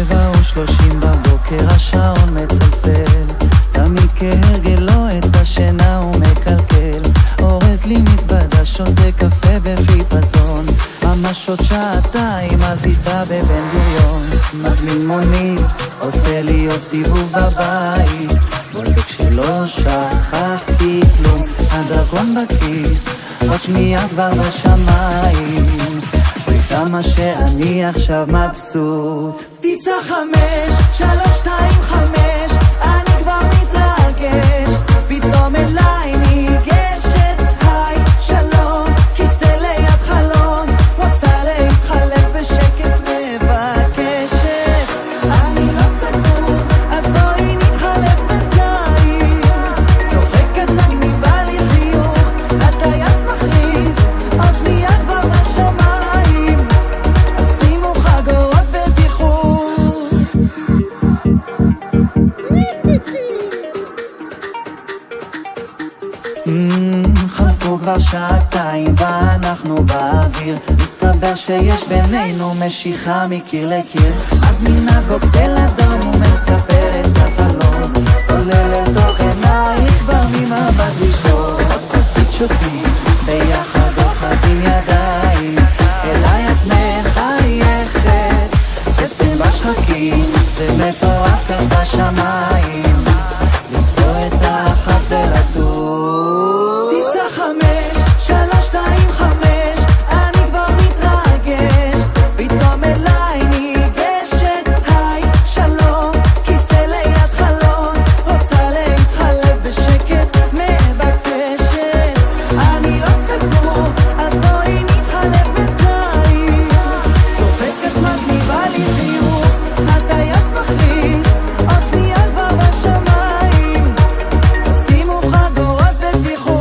7:30 בבוקר השעון מצלצל, תמיד כהרגלו את השינה הוא מקלקל, אורז לי מזוודה, שותה קפה בחיפזון, ממש עוד שעתיים על טיסה בבן גוריון. מזמין מונית, עושה לי עוד סיבוב בבית, בודק שלא שכחתי כלום, הדרכון בכיס, עוד שנייה כבר בשמיים, וכמה שאני עכשיו מבסוט. טיסה 5:325, אני כבר מתרגש, פתאום אליי ניגשת, היי שלום, כיסא ליד חלון, רוצה להתחלף בשקט מבקשת, אני לא סגור, אז בואי נתחלף בינתיים, צוחקת מגניבה לי חיוך, הטייס מכריז, עוד שנייה כבר בשמיים, אז שימו חגורות בטיחות. חלפו כבר שעתיים ואנחנו באוויר, מסתבר שיש בינינו משיכה מקיר לקיר, אז מן הקוקטייל אדום ומספר את החלום, צולל לתוך עינייך כבר ממבט ראשון, כוסית שותים ביחד אוחזים ידיים, אליי את מחייכת, קסם בשחקים זה מטורף כך בשמיים, למצוא את האחת ולטור. טיסה 5:325, אני כבר מתרגש, פתאום אליי ניגשת, היי שלום, כיסא ליד חלון, רוצה להתחלף בשקט מבקשת, אני לא סגור, אז בואי נתחלף בינתיים, צוחקת מגניבה לי חיוך, הטייס מכריז, עוד שנייה כבר בשמיים, שימו חגורות בטיחות.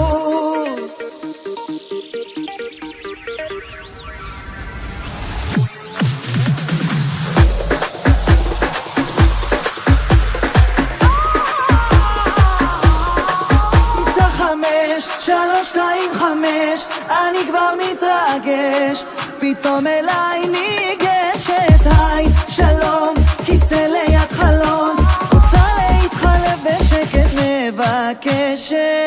טיסה 5:325, אני כבר מתרגש, פתאום אליי ניגשת, היי שלום, כיסא ליד חלון, רוצה להתחלף בשקט מבקשת.